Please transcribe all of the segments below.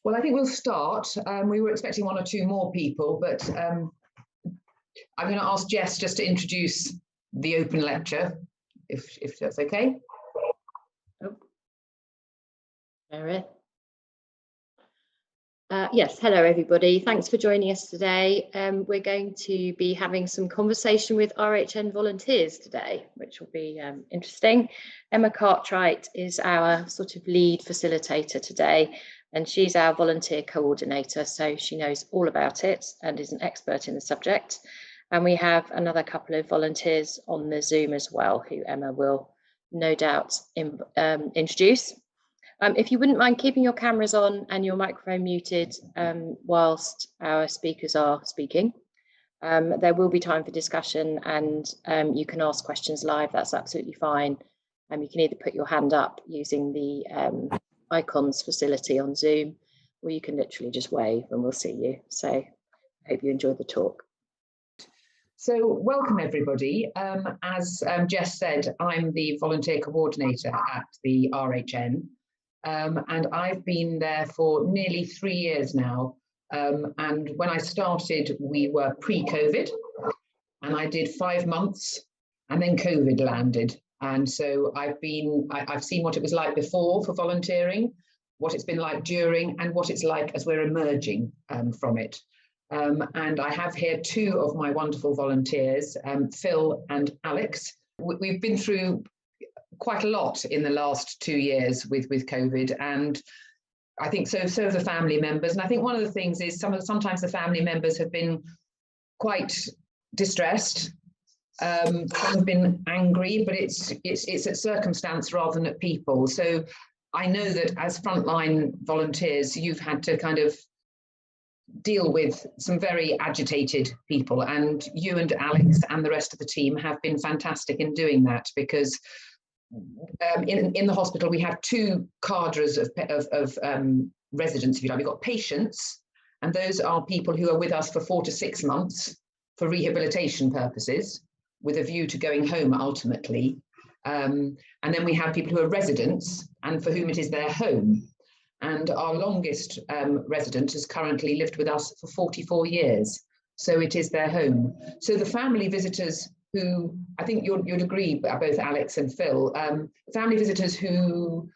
Well, I think we'll start. We were expecting one or two more people, but I'm going to ask Jess just to introduce the open lecture, if that's okay. Oh. Yes, hello everybody. Thanks for joining us today. We're going to be having some conversation with RHN volunteers today, which will be interesting. Emma Cartwright is our sort of lead facilitator today, and she's our volunteer coordinator, so she knows all about it and is an expert in the subject. And we have another couple of volunteers on the Zoom as well, who Emma will no doubt introduce. If you wouldn't mind keeping your cameras on and your microphone muted whilst our speakers are speaking. There will be time for discussion, and you can ask questions live. That's absolutely fine. You can either put your hand up using the icons facility on Zoom, or you can literally just wave and we'll see you. So I hope you enjoy the talk. So welcome everybody. As Jess said, I'm the volunteer coordinator at the RHN. And I've been there for nearly 3 years now. And when I started, we were pre-COVID, and I did 5 months, and then COVID landed. And so I've seen what it was like before for volunteering, what it's been like during, and what it's like as we're emerging from it. And I have here two of my wonderful volunteers, Phil and Alex. We've been through quite a lot in the last 2 years with COVID, and I think so have the family members. And I think one of the things is sometimes the family members have been quite distressed. Some have been angry, but it's at circumstance rather than at people. So I know that as frontline volunteers, you've had to kind of deal with some very agitated people, and you and Alex and the rest of the team have been fantastic in doing that, because in the hospital we have two cadres of residents, if you like. We've got patients, and those are people who are with us for 4 to 6 months for rehabilitation purposes, with a view to going home ultimately. And then we have people who are residents and for whom it is their home. And our longest resident has currently lived with us for 44 years. So it is their home. So the family visitors who, I think you'd agree, both Alex and Phil, family visitors who've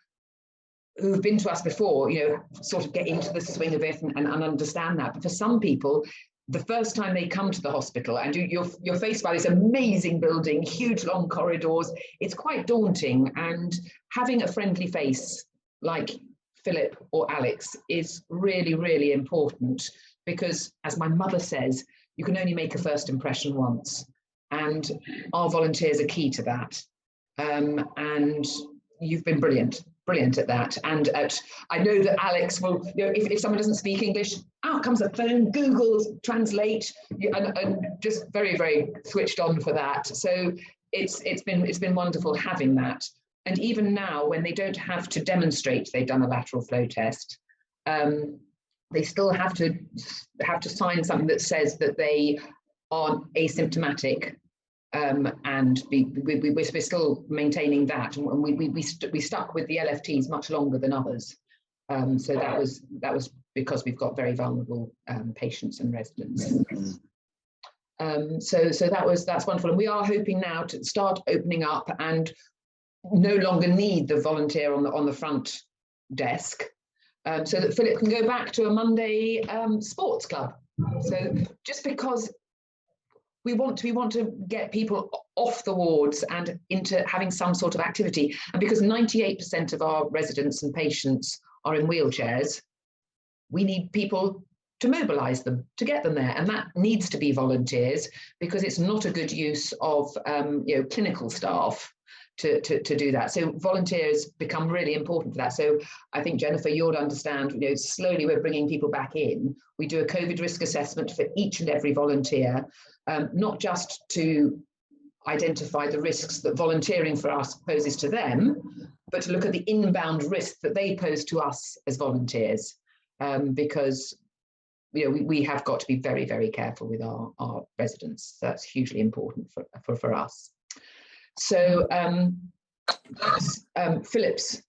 been to us before, you know, sort of get into the swing of it and understand that. But for some people, the first time they come to the hospital and you're faced by this amazing building, huge long corridors, it's quite daunting. And having a friendly face like Philip or Alex is really, really important, because as my mother says, you can only make a first impression once. And our volunteers are key to that. And you've been brilliant at that. And I know that Alex will, you know, if someone doesn't speak English, out comes a phone, Google Translate, and just very, very switched on for that. So it's been wonderful having that. And even now, when they don't have to demonstrate they've done a lateral flow test, they still have to sign something that says that they are asymptomatic, and we're still maintaining that, and we stuck with the LFTs much longer than others. So that was because we've got very vulnerable patients and residents. So that's wonderful, and we are hoping now to start opening up and no longer need the volunteer on the front desk, so that Philip can go back to a Monday sports club. So just because we want to get people off the wards and into having some sort of activity, and because 98% of our residents and patients are in wheelchairs, we need people to mobilise them, to get them there, and that needs to be volunteers, because it's not a good use of clinical staff to do that. So volunteers become really important for that. So I think, Jennifer, you'll understand, you know, slowly we're bringing people back in. We do a COVID risk assessment for each and every volunteer, not just to identify the risks that volunteering for us poses to them, but to look at the inbound risks that they pose to us as volunteers, because we have got to be very, very careful with our residents. That's hugely important for us. So Phil's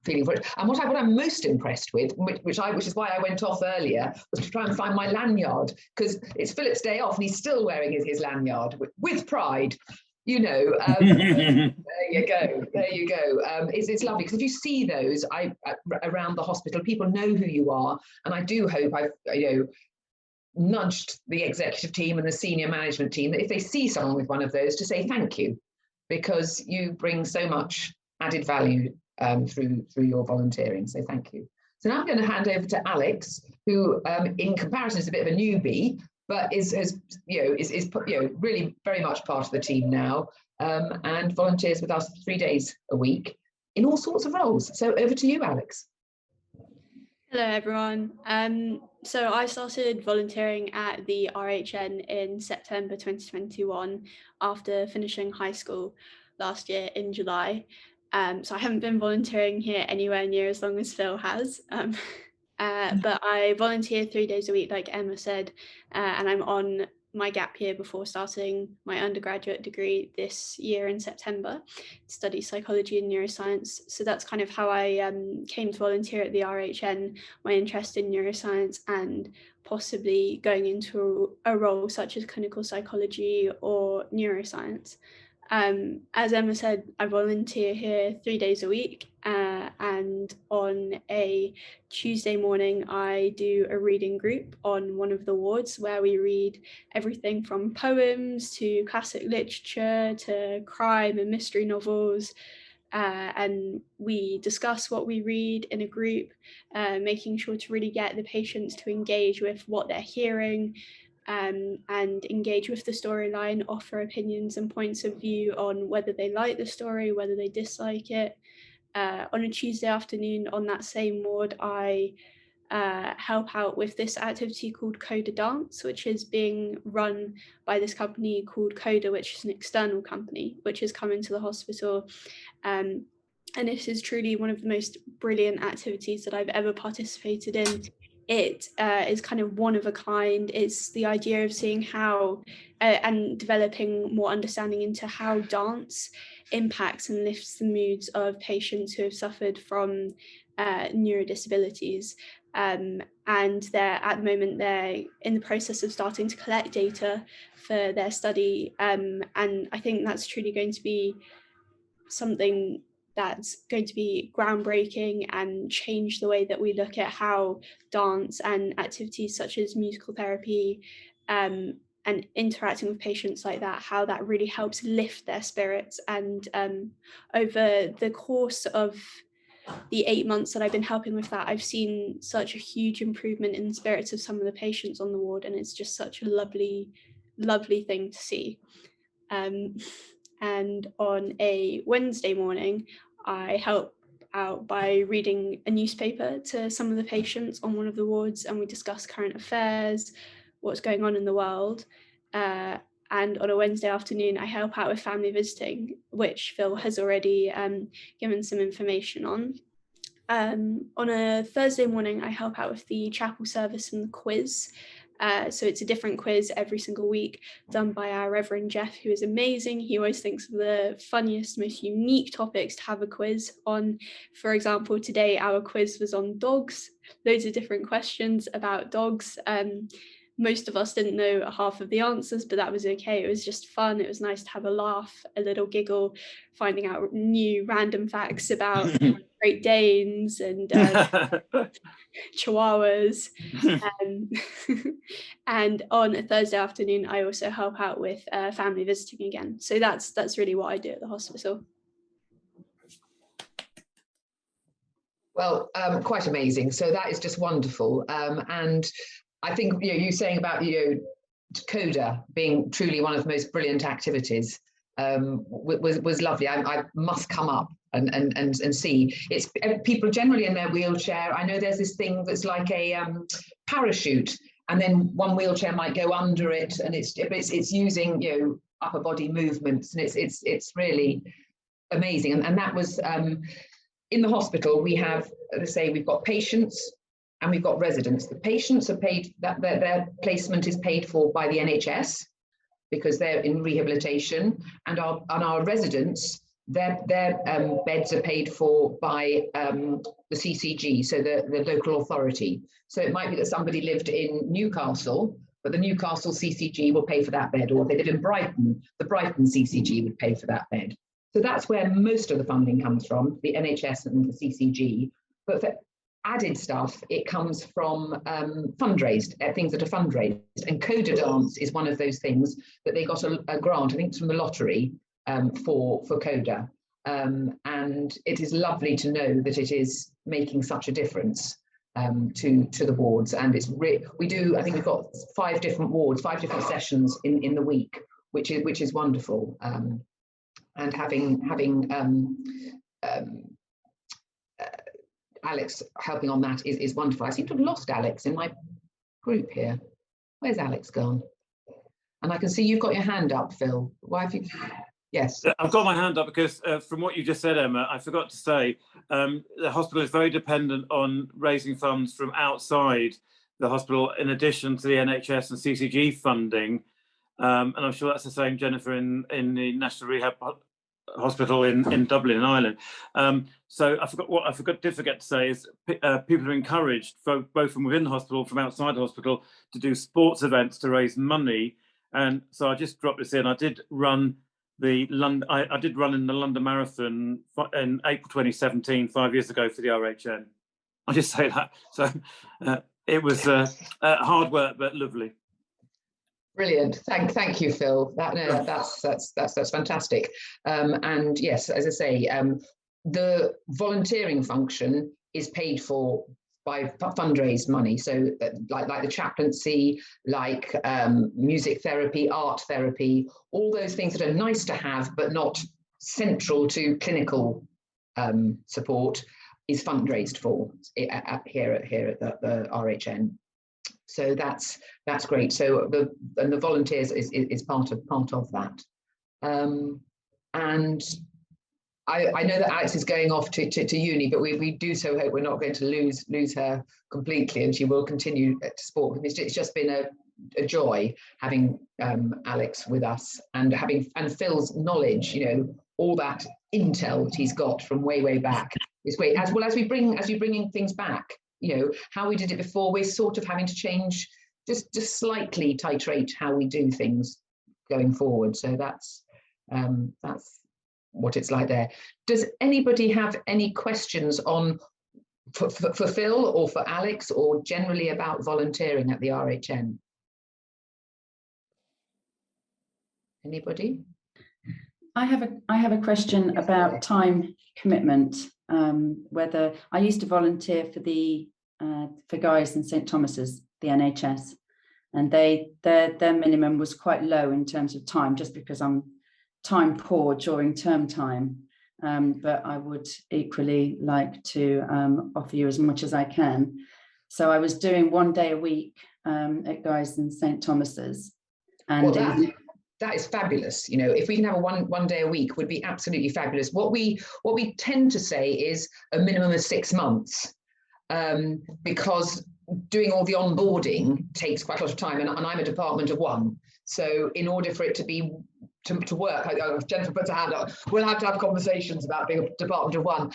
feeling for it. And what I'm most impressed with, which is why I went off earlier, was to try and find my lanyard, because it's Philip's day off and he's still wearing his lanyard with pride. You know, there you go. It's lovely, because if you see those around the hospital, people know who you are, and I do hope I've nudged the executive team and the senior management team that if they see someone with one of those, to say thank you, because you bring so much added value through your volunteering. So thank you. So now I'm going to hand over to Alex, who, in comparison, is a bit of a newbie, but is really very much part of the team now, and volunteers with us 3 days a week in all sorts of roles. So over to you, Alex. Hello everyone. So I started volunteering at the RHN in September 2021 after finishing high school last year in July. So I haven't been volunteering here anywhere near as long as Phil has. But I volunteer 3 days a week, like Emma said, and I'm on my gap year before starting my undergraduate degree this year in September to study psychology and neuroscience. So that's kind of how I came to volunteer at the RHN, my interest in neuroscience and possibly going into a role such as clinical psychology or neuroscience. As Emma said, I volunteer here 3 days a week, and on a Tuesday morning I do a reading group on one of the wards where we read everything from poems to classic literature to crime and mystery novels, and we discuss what we read in a group, making sure to really get the patients to engage with what they're hearing, and engage with the storyline, offer opinions and points of view on whether they like the story, whether they dislike it. On a Tuesday afternoon on that same ward, I help out with this activity called Coda Dance, which is being run by this company called Coda, which is an external company, which has come into the hospital. And this is truly one of the most brilliant activities that I've ever participated in. It is kind of one of a kind. It's the idea of seeing how and developing more understanding into how dance impacts and lifts the moods of patients who have suffered from neuro-disabilities. And they're at the moment they're in the process of starting to collect data for their study. And I think that's truly going to be something that's going to be groundbreaking and change the way that we look at how dance and activities such as musical therapy and interacting with patients like that, how that really helps lift their spirits. And over the course of the 8 months that I've been helping with that, I've seen such a huge improvement in the spirits of some of the patients on the ward, and it's just such a lovely, lovely thing to see. And on a Wednesday morning, I help out by reading a newspaper to some of the patients on one of the wards, and we discuss current affairs, what's going on in the world. And on a Wednesday afternoon, I help out with family visiting, which Phil has already given some information on. On a Thursday morning, I help out with the chapel service and the quiz. So it's a different quiz every single week done by our Reverend Jeff, who is amazing. He always thinks of the funniest, most unique topics to have a quiz on. For example, today our quiz was on dogs, loads of different questions about dogs. Most of us didn't know half of the answers, but that was okay. It was just fun. It was nice to have a laugh, a little giggle, finding out new random facts about Great Danes and Chihuahuas. And on a Thursday afternoon, I also help out with family visiting again. So that's really what I do at the hospital. Well, quite amazing. So that is just wonderful. And I think you saying about Coda being truly one of the most brilliant activities was lovely. I must come up and see. It's people generally in their wheelchair. I know there's this thing that's like a parachute, and then one wheelchair might go under it, and it's using upper body movements, and it's really amazing. And that was in the hospital. We have, let's say, we've got patients and we've got residents. The patients are paid, that their placement is paid for by the NHS because they're in rehabilitation, and our residents their beds are paid for by the CCG, so the local authority. So it might be that somebody lived in Newcastle, but the Newcastle CCG will pay for that bed, or if they live in Brighton, the Brighton CCG would pay for that bed. So that's where most of the funding comes from, the NHS and the CCG. But for added stuff, it comes from fundraised, things that are fundraised. And Coda Dance is one of those things that they got a grant, I think it's from the lottery, for Coda. And it is lovely to know that it is making such a difference to the wards. And it's we do, I think we've got 5 different wards, 5 different sessions in the week, which is wonderful. And having Alex helping on that is wonderful. I seem to have lost Alex in my group here. Where's Alex gone? And I can see you've got your hand up, Phil. Why have you? Yes. I've got my hand up because from what you just said, Emma, I forgot to say the hospital is very dependent on raising funds from outside the hospital in addition to the NHS and CCG funding. And I'm sure that's the same, Jennifer, in the National Rehab Hospital in Dublin, in Ireland. So did forget to say is people are encouraged, both from within the hospital, from outside the hospital, to do sports events to raise money. And so I just dropped this in. I did run I did run in the London Marathon in April 2017, 5 years ago, for the RHN. I'll just say that. So it was hard work, but lovely. Brilliant. Thank you, Phil. That's fantastic. And yes, as I say, the volunteering function is paid for by fundraised money. So like the chaplaincy, like music therapy, art therapy, all those things that are nice to have, but not central to clinical support, is fundraised for here at the RHN. So that's great. So the volunteers is part of that. And I know that Alex is going off to uni, but we do so hope we're not going to lose her completely, and she will continue to support. It's just been a joy having Alex with us, and Phil's knowledge, all that intel that he's got from way back is great. As well as you're bringing things back, how we did it before, we're sort of having to change, just slightly titrate how we do things going forward. So that's what it's like there. Does anybody have any questions for Phil or for Alex, or generally about volunteering at the RHN? Anybody? I have a question about time commitment. Whether I used to volunteer for Guy's and St Thomas's, the NHS, and their minimum was quite low in terms of time, just because I'm time poor during term time. But I would equally like to offer you as much as I can. So I was doing 1 day a week at Guy's and St Thomas's, and that is fabulous. If we can have a one day a week, would be absolutely fabulous. What we tend to say is a minimum of 6 months, because doing all the onboarding takes quite a lot of time, and I'm a department of 1. So in order for it to work, Jennifer puts her hand up, we'll have to have conversations about being a department of 1.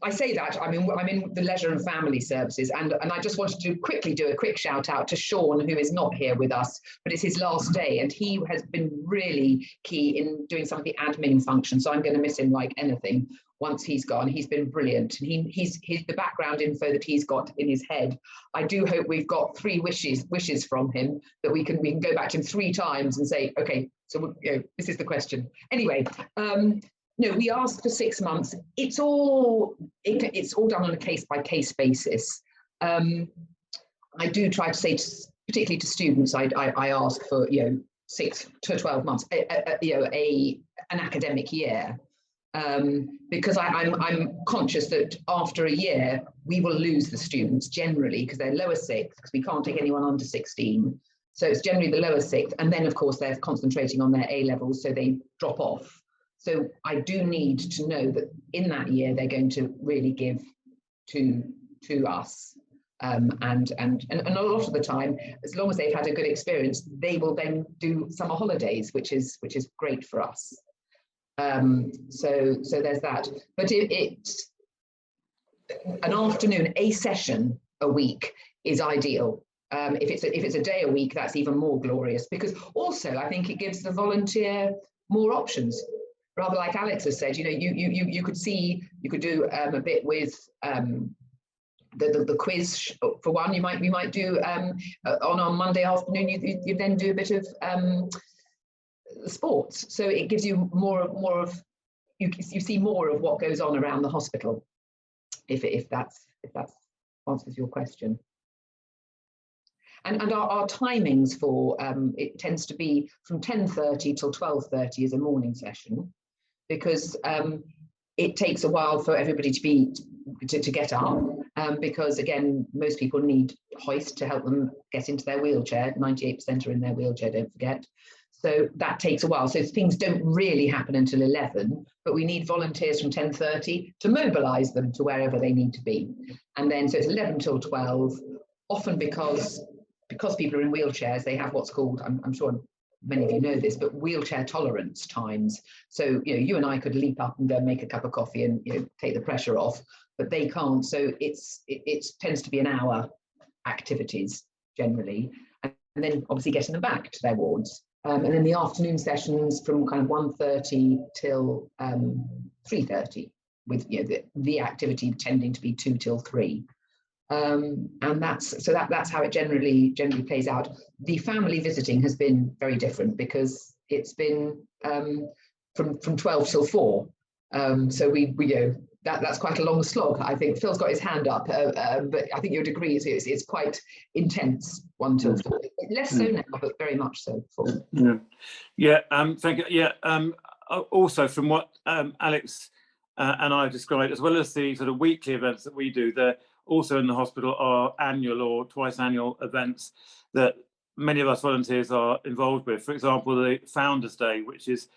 I say that, I'm in the leisure and family services, and I just wanted to quickly do a quick shout out to Sean, who is not here with us, but it's his last day, and he has been really key in doing some of the admin functions, so I'm going to miss him like anything once he's gone. He's been brilliant. He's the background info that he's got in his head. I do hope we've got 3 wishes from him, that we can go back to him 3 times and say, okay, so this is the question. Anyway, no, we asked for 6 months. It's all done on a case-by-case basis. I do try to say, particularly to students, I ask for 6 to 12 months, an academic year, because I'm conscious that after a year we will lose the students generally, because they're lower 6th, because we can't take anyone under 16. So it's generally the lower 6th, and then of course they're concentrating on their A levels, so they drop off. So I do need to know that in that year they're going to really give to us, and a lot of the time, as long as they've had a good experience, they will then do summer holidays, which is great for us. So there's that. But it's an afternoon, a session a week is ideal. If it's a day a week, that's even more glorious, because also I think it gives the volunteer more options. Rather, like Alex has said, you know, you could do a bit with the quiz for one. We might do on Monday afternoon. You then do a bit of sports, so it gives you more of you see more of what goes on around the hospital. If that answers your question. And our timings for it tends to be from 10:30 till 12:30 is a morning session, because it takes a while for everybody to get up, because again, most people need hoist to help them get into their wheelchair. 98% are in their wheelchair, don't forget. So that takes a while. So things don't really happen until 11, but we need volunteers from 10:30 to mobilise them to wherever they need to be. And then so it's 11 till 12, often because people are in wheelchairs, they have what's called, I'm sure many of you know this, but wheelchair tolerance times. So, you know, you and I could leap up and go make a cup of coffee and, you know, take the pressure off, but they can't. So it tends to be an hour activities generally, and then obviously getting them back to their wards. And then the afternoon sessions from kind of 1:30 till 3:30, with, you know, the activity tending to be 2 till 3. And that's how it generally plays out. The family visiting has been very different, because it's been from 12 till 4. So we you know, that's quite a long slog. I think Phil's got his hand up, but I think you'd agree it's quite intense, 1 till 4. Less so now, but very much so. 4. Yeah. Thank you. Yeah. Also, from what Alex and I described, as well as the sort of weekly events that we do, there also in the hospital are annual or twice annual events that many of us volunteers are involved with. For example, the Founders' Day, which is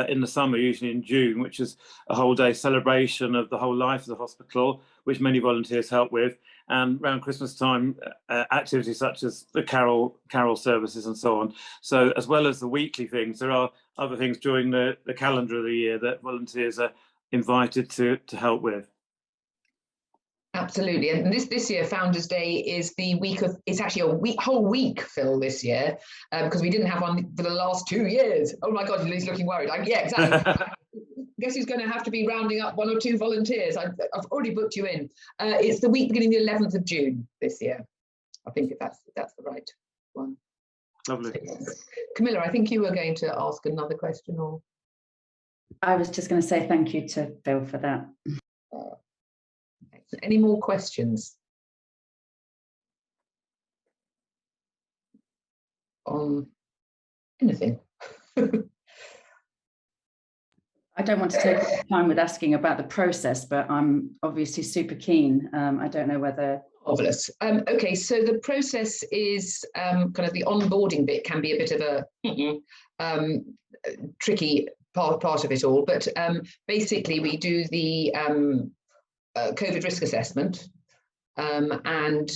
in the summer, usually in June, which is a whole day celebration of the whole life of the hospital, which many volunteers help with. And around Christmas time, activities such as the carol services and so on. So as well as the weekly things, there are other things during the calendar of the year that volunteers are invited to help with. Absolutely, and this year Founders' Day is the week of. It's actually a whole week, Phil, this year, because we didn't have one for the last 2 years. Oh my God, he's looking worried. Yeah, exactly. Guess who's going to have to be rounding up 1 or 2 volunteers? I've already booked you in. It's the week beginning the 11th of June this year. I think that's the right one. Lovely. So, yes. Camilla, I think you were going to ask another question, or I was just going to say thank you to Phil for that. Any more questions on anything? I don't want to take time with asking about the process, but I'm obviously super keen. I don't know whether... Marvelous. Okay, so the process is kind of the onboarding bit can be a bit of a tricky part of it all, but basically we do the COVID risk assessment, and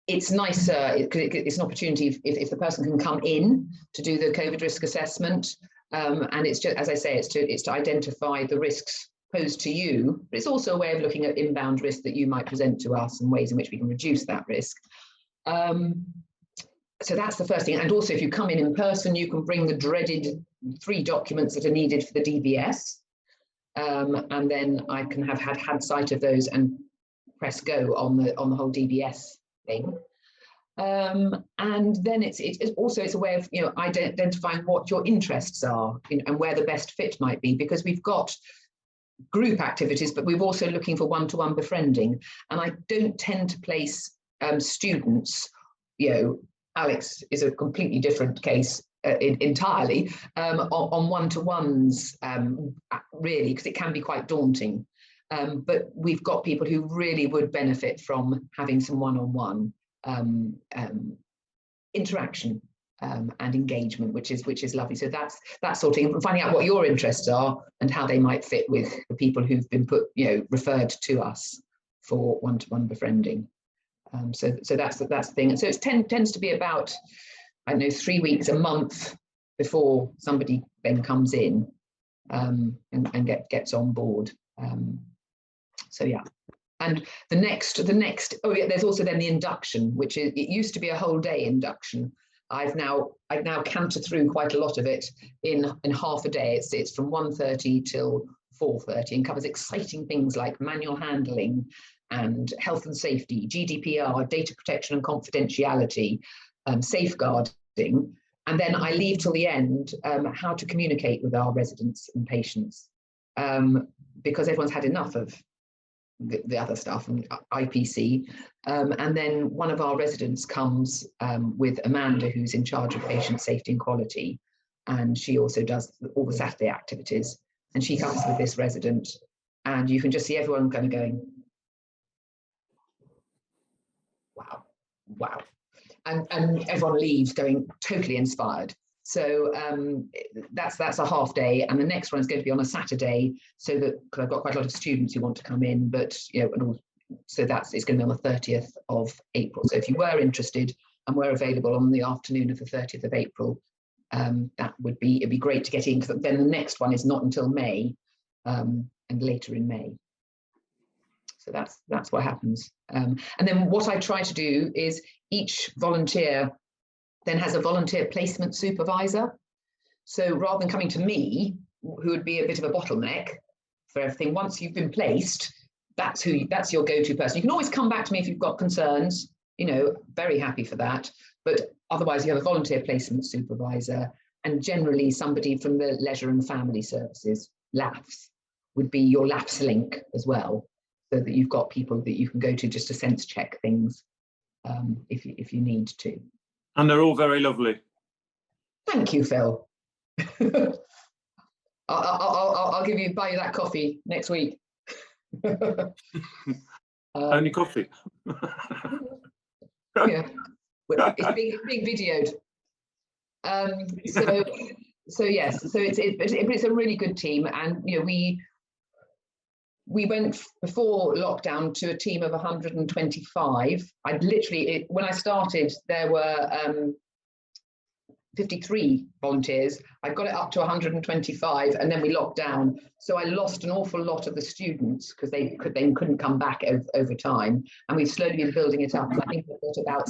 it's nicer because it's an opportunity if the person can come in to do the COVID risk assessment, and it's just, as I say, it's to identify the risks posed to you, but it's also a way of looking at inbound risk that you might present to us and ways in which we can reduce that risk. So that's the first thing. And also, if you come in person, you can bring the dreaded 3 documents that are needed for the DBS. And then I can have had sight of those and press go on the whole DBS thing. And then it's a way of, you know, identifying what your interests are, you know, and where the best fit might be, because we've got group activities, but we're also looking for one-to-one befriending. And I don't tend to place students, you know, Alex is a completely different case entirely, on one-to-ones, really, because it can be quite daunting. But we've got people who really would benefit from having some one-on-one interaction and engagement, which is lovely. So that's that sort of thing, and finding out what your interests are and how they might fit with the people who've been referred to us for one-to-one befriending. So that's the thing. And so it tends to be about, I don't know, 3 weeks, a month before somebody then comes in. and gets on board. So yeah. And the next, oh yeah, there's also then the induction, which is, it used to be a whole day induction. I've now cantered through quite a lot of it in half a day. It's from 1:30 till 4:30 and covers exciting things like manual handling and health and safety, GDPR, data protection and confidentiality, safeguarding. And then I leave till the end how to communicate with our residents and patients, because everyone's had enough of the other stuff and IPC. And then one of our residents comes with Amanda, who's in charge of patient safety and quality. And she also does all the Saturday activities. And she comes with this resident, and you can just see everyone kind of going, wow, wow. And everyone leaves going totally inspired. So that's a half day, and the next one is going to be on a Saturday, so that, because I've got quite a lot of students who want to come in, but so it's going to be on the 30th of April. So if you were interested and were available on the afternoon of the 30th of April, it'd be great to get in, because then the next one is not until May, and later in May. So that's what happens. And then what I try to do is each volunteer then has a volunteer placement supervisor. So rather than coming to me, who would be a bit of a bottleneck for everything, once you've been placed, that's your go-to person. You can always come back to me if you've got concerns, very happy for that. But otherwise you have a volunteer placement supervisor, and generally somebody from the leisure and family services, LAFS, would be your LAFS link as well, so that you've got people that you can go to just to sense check things if you need to. And they're all very lovely. Thank you, Phil. I'll buy you that coffee next week. Only coffee. Yeah, it's big videoed. So yes, so it's a really good team, and we went before lockdown to a team of 125. When I started, there were 53 volunteers. I got it up to 125, and then we locked down. So I lost an awful lot of the students because they couldn't come back over time. And we've slowly been building it up. And I think we've got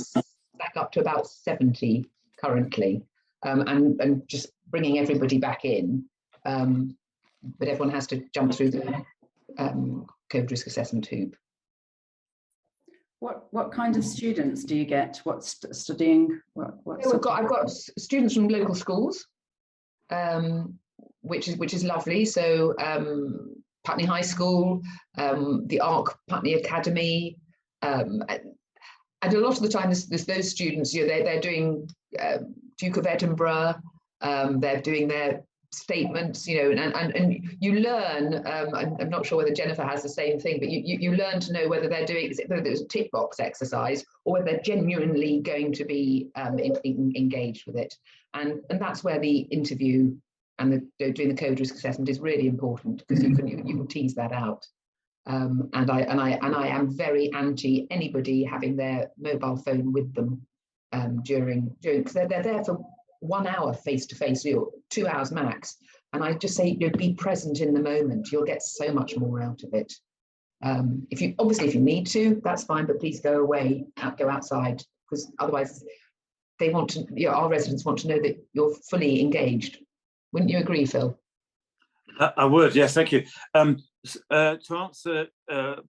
back up to about 70 currently, and just bringing everybody back in. But everyone has to jump through the COVID risk assessment hoop. What kind of students do you get? What's studying? I've got students from local schools, which is lovely. So Putney High School, the ARC Putney Academy, and a lot of the time there's those students. They're doing Duke of Edinburgh. They're doing their statements, and you learn. I'm not sure whether Jennifer has the same thing, but you learn to know whether they're doing, whether it's a tick box exercise or whether they're genuinely going to be engaged with it, and that's where the interview and doing the code risk assessment is really important, because you can tease that out. And I am very anti anybody having their mobile phone with them during because they're there for 1 hour face to face, 2 hours max, and I just say be present in the moment. You'll get so much more out of it. If you need to, that's fine, but please go away, go outside, because otherwise they want to. Our residents want to know that you're fully engaged. Wouldn't you agree, Phil? I would, yes, thank you. To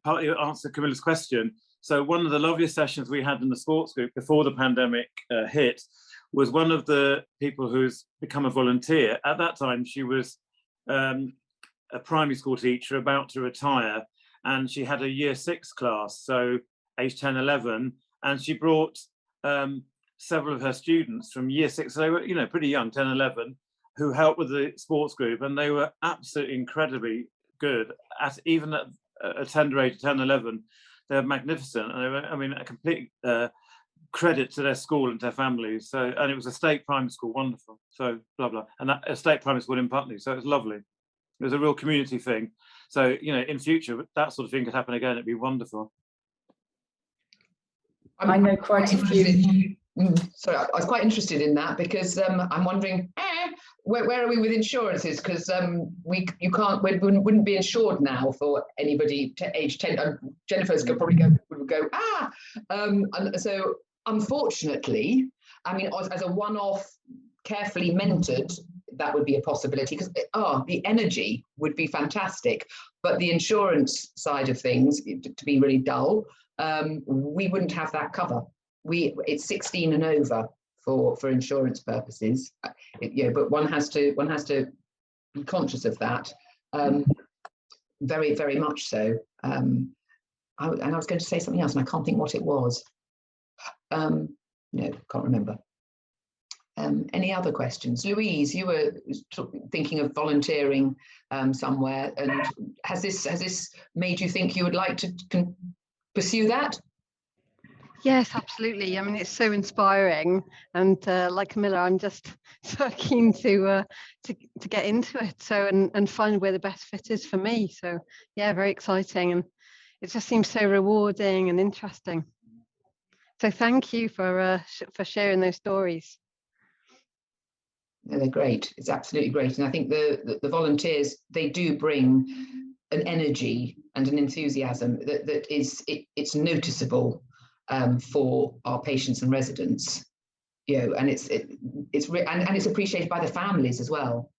partly answer Camilla's question, so one of the loveliest sessions we had in the sports group before the pandemic hit was one of the people who's become a volunteer. At that time, she was a primary school teacher about to retire, and she had a year 6 class, so age 10, 11, and she brought several of her students from year 6, so they were, pretty young, 10, 11, who helped with the sports group, and they were absolutely incredibly good. Even at a tender age of 10, 11, they were magnificent, and they were, a complete credit to their school and to their families. So, and it was a state primary school, wonderful. So blah blah, and that a state primary school in Putney. So it was lovely. It was a real community thing. So in future, that sort of thing could happen again. It'd be wonderful. I know quite a few. Sorry, I was quite interested in that, because I'm wondering where are we with insurances? Because you can't, we wouldn't be insured now for anybody to age 10. Jennifer's could probably would go and so unfortunately, I mean, as a one-off, carefully mentored, that would be a possibility, because the energy would be fantastic, but the insurance side of things, to be really dull, we wouldn't have that cover. It's 16 and over for insurance purposes, but one has to be conscious of that, very, very much so. And I was going to say something else, and I can't think what it was. No, can't remember. Any other questions? Louise, you were thinking of volunteering somewhere, and has this made you think you would like to pursue that? Yes, absolutely. I mean, it's so inspiring, and like Camilla, I'm just so keen to get into it. So and find where the best fit is for me. So yeah, very exciting, and it just seems so rewarding and interesting. So thank you for sharing those stories. They're great. It's absolutely great, and I think the volunteers, they do bring an energy and an enthusiasm that it's noticeable for our patients and residents, and it's appreciated by the families as well.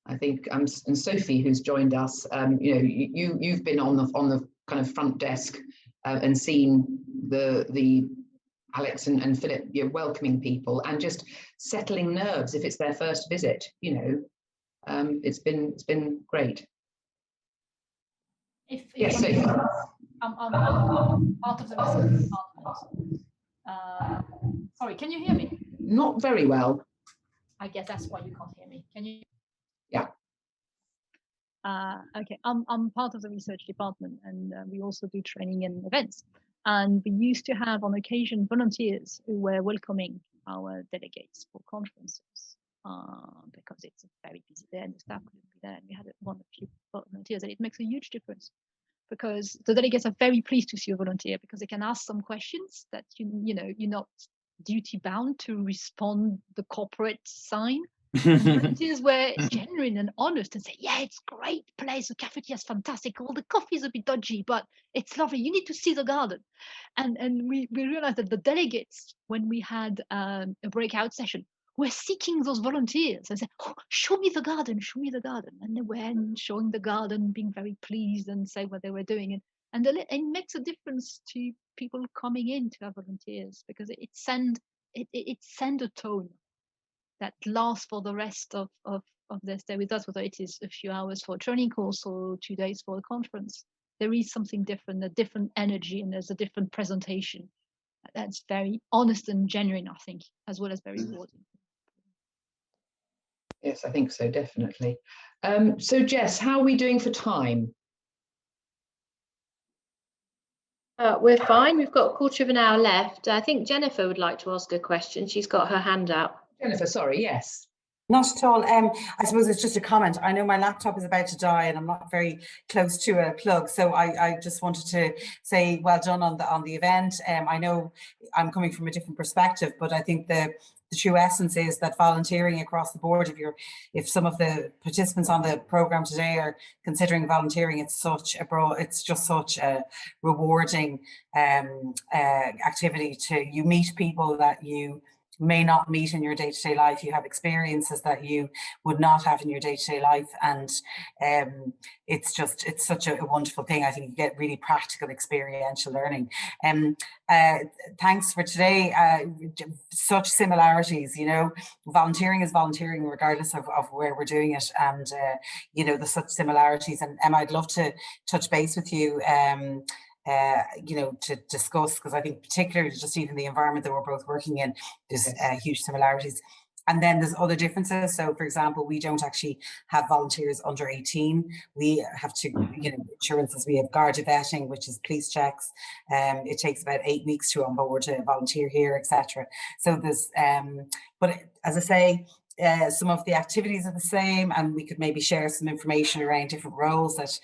I think and Sophie, who's joined us, you've been on the kind of front desk and seen the Alex and Philip, welcoming people and just settling nerves if it's their first visit. It's been great. Yes, Sophie. I'm part of the research department. Sorry, can you hear me? Not very well. I guess that's why you can't hear me. Can you? Yeah. Okay, I'm part of the research department, and we also do training and events. And we used to have on occasion volunteers who were welcoming our delegates for conferences because it's very busy there and the staff couldn't be there. And we had one or few volunteers, and it makes a huge difference because the delegates are very pleased to see a volunteer because they can ask some questions that you're not duty bound to respond the corporate sign. Volunteers were genuine and honest and say, yeah, it's great place, the cafeteria is fantastic, all the coffee is a bit dodgy, but it's lovely, you need to see the garden. And we realized that the delegates, when we had a breakout session, were seeking those volunteers and said, show me the garden, and they went showing the garden, being very pleased and say what they were doing. And it makes a difference to people coming in to have volunteers because it send a tone that lasts for the rest of their stay with us, whether it is a few hours for a training course or 2 days for a conference. There is something different, a different energy, and there's a different presentation that's very honest and genuine, I think, as well as very rewarding. Yes, I think so, definitely. So Jess, how are we doing for time? We're fine. We've got a quarter of an hour left. I think Jennifer would like to ask a question. She's got her hand out. Jennifer, sorry, yes. Not at all. I suppose it's just a comment. I know my laptop is about to die and I'm not very close to a plug. So I just wanted to say well done on the event. I know I'm coming from a different perspective, but I think the true essence is that volunteering across the board, if some of the participants on the program today are considering volunteering, it's just such a rewarding activity. You meet people that you may not meet in your day-to-day life. You have experiences that you would not have in your day-to-day life, and it's such a wonderful thing. I think you get really practical experiential learning. Thanks for today. Such similarities, volunteering is volunteering regardless of where we're doing it, and there's such similarities. And Emma, I'd love to touch base with you to discuss, because I think particularly just even the environment that we're both working in, there's huge similarities. And then there's other differences. So for example, we don't actually have volunteers under 18. We have to, insurances, we have Garda vetting, which is police checks. It takes about 8 weeks to onboard a volunteer here, etc. So there's, but as I say, some of the activities are the same, and we could maybe share some information around different roles that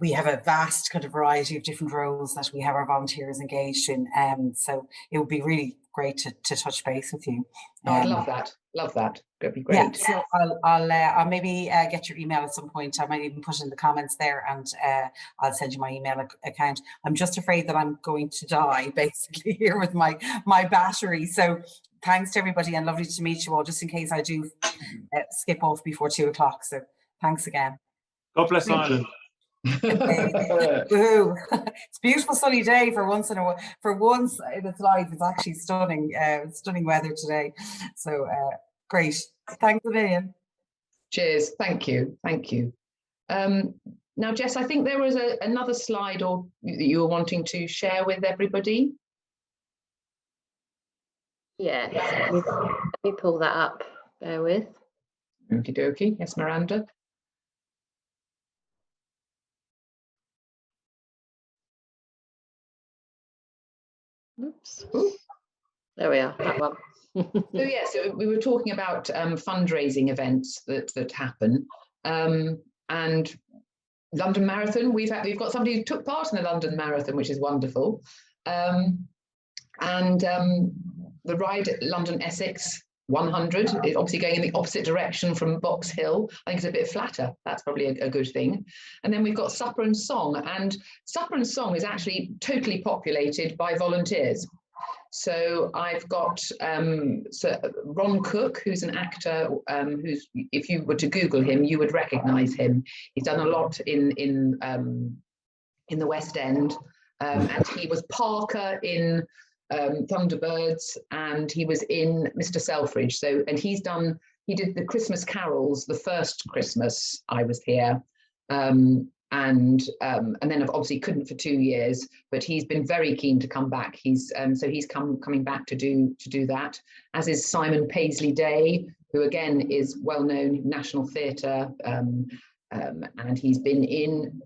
we have a vast kind of variety of different roles that we have our volunteers engaged in. So it would be really great to touch base with you. Oh, I'd love that. Love that. That'd be great. Yeah, so I'll maybe get your email at some point. I might even put it in the comments there, and I'll send you my email account. I'm just afraid that I'm going to die basically here with my battery. So thanks to everybody, and lovely to meet you all, just in case I do skip off before 2 o'clock. So thanks again. God bless Ireland. It's a beautiful sunny day for once in its life. It's actually stunning weather today. So great. Thanks a million. Cheers. Thank you. Now, Jess, I think there was another slide that you were wanting to share with everybody. Yeah, let me pull that up. Bear with. Okie dokie. Yes, Miranda. Oops. Ooh. There we are, that one. So we were talking about fundraising events that happen, and London Marathon. We've got somebody who took part in the London Marathon, which is wonderful, and the ride at London Essex 100 is obviously going in the opposite direction from Box Hill. I think it's a bit flatter. That's probably a good thing. And then we've got Supper and Song, and Supper and Song is actually totally populated by volunteers. So I've got Ron Cook, who's an actor, who's, if you were to Google him, you would recognise him. He's done a lot in the West End, and he was Parker in Thunderbirds, and he was in Mr. Selfridge. So, and he did the Christmas carols the first Christmas I was here. And then obviously couldn't for 2 years, but he's been very keen to come back. He's coming back to do that, as is Simon Paisley Day, who again is well known National Theatre, and he's been in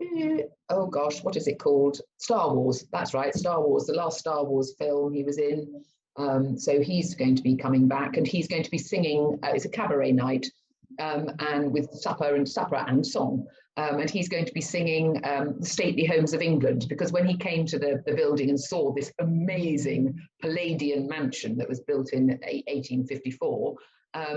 oh gosh, what is it called? Star Wars. That's right, Star Wars, the last Star Wars film he was in. So he's going to be coming back, and he's going to be singing. It's a cabaret night, and with supper and song. And he's going to be singing the Stately Homes of England, because when he came to the building and saw this amazing Palladian mansion that was built in 1854,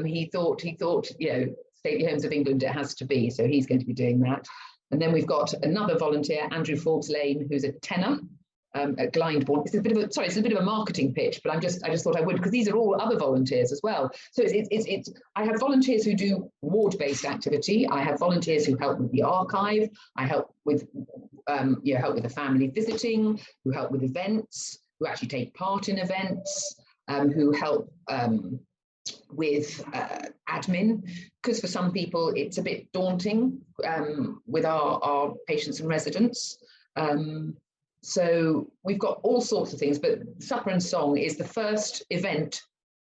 he thought, Stately Homes of England it has to be. So he's going to be doing that. And then we've got another volunteer, Andrew Forbes Lane, who's a tenor at Glyndebourne. It's a bit of a marketing pitch, but I just thought I would, because these are all other volunteers as well. So I have volunteers who do ward-based activity. I have volunteers who help with the archive. I help with the family visiting, who help with events, who actually take part in events, who help with admin, because for some people it's a bit daunting with our patients and residents. So we've got all sorts of things, but Supper and Song is the first event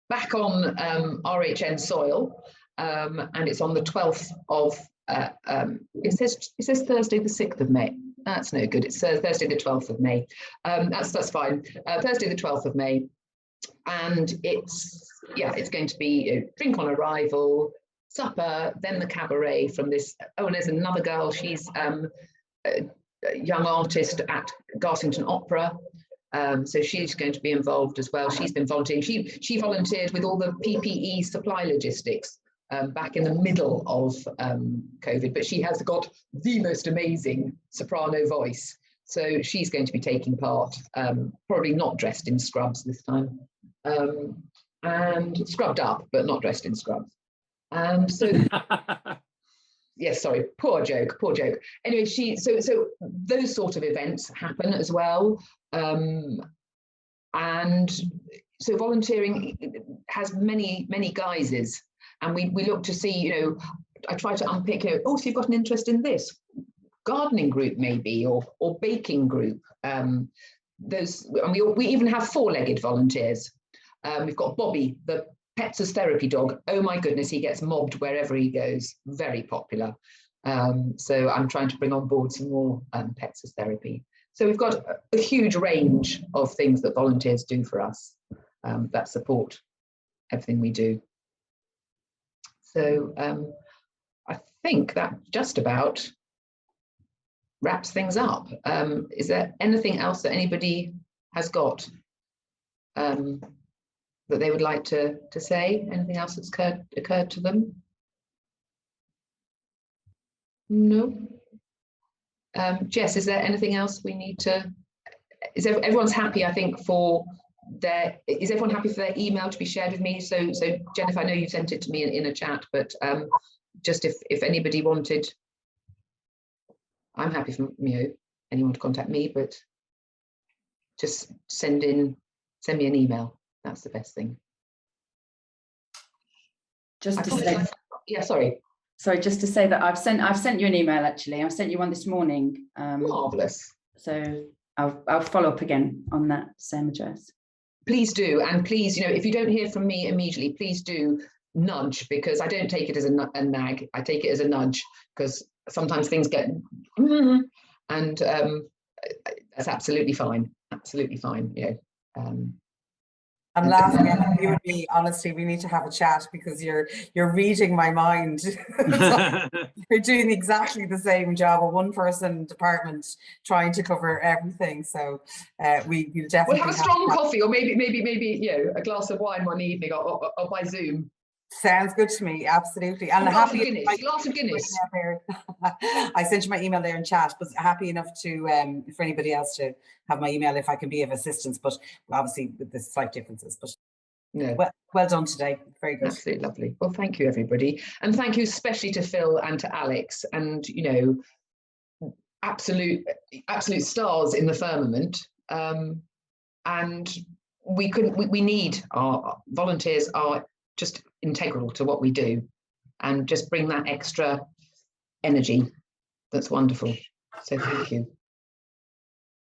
back on RHN soil, and it's on the 12th of, it says Thursday the 6th of May. That's no good. It's Thursday the 12th of May. That's fine. Thursday the 12th of May, and it's going to be drink on arrival, supper, then the cabaret from this. Oh, and there's another girl. She's young artist at Garsington Opera, so she's going to be involved as well. She's been volunteering. She volunteered with all the PPE supply logistics back in the middle of COVID, but she has got the most amazing soprano voice, so she's going to be taking part, probably not dressed in scrubs this time, and scrubbed up but not dressed in scrubs, and so yes, sorry, poor joke. Anyway, so those sort of events happen as well. And so volunteering has many guises. And we look to see, I try to unpick, so you've got an interest in this. Gardening group maybe, or baking group. And we even have four-legged volunteers. We've got Bobby, the Pets as Therapy dog. Oh my goodness, he gets mobbed wherever he goes. Very popular. So I'm trying to bring on board some more Pets as Therapy. So we've got a huge range of things that volunteers do for us that support everything we do. So I think that just about wraps things up. Is there anything else that anybody has got that they would like to say? Anything else that's occurred to them? No. Jess, is there anything else we need to? Is everyone's happy? I think is everyone happy for their email to be shared with me? So Jennifer, I know you sent it to me in a chat, but just if anybody wanted, I'm happy for anyone to contact me, but just send me an email. That's the best thing. Just to say, yeah, sorry, just to say that I've sent you an email. Actually, I sent you one this morning. Marvelous. So I'll follow up again on that same address. Please do, and please, if you don't hear from me immediately, please do nudge, because I don't take it as a nag. I take it as a nudge, because sometimes things get and that's absolutely fine. Absolutely fine. I'm laughing at you and me. Honestly, we need to have a chat, because you're reading my mind. You're doing exactly the same job, a one-person department trying to cover everything. So we'll definitely have a strong coffee, or maybe a glass of wine one evening, or by Zoom. Sounds good to me, absolutely. And glass of Guinness. I sent you my email there in chat, but happy enough to for anybody else to have my email if I can be of assistance, but obviously with the slight differences. But no, well done today. Very good. Absolutely lovely. Well, thank you everybody, and thank you especially to Phil and to Alex, and absolute stars in the firmament. And we need our volunteers are just integral to what we do, and just bring that extra energy. That's wonderful. So thank you.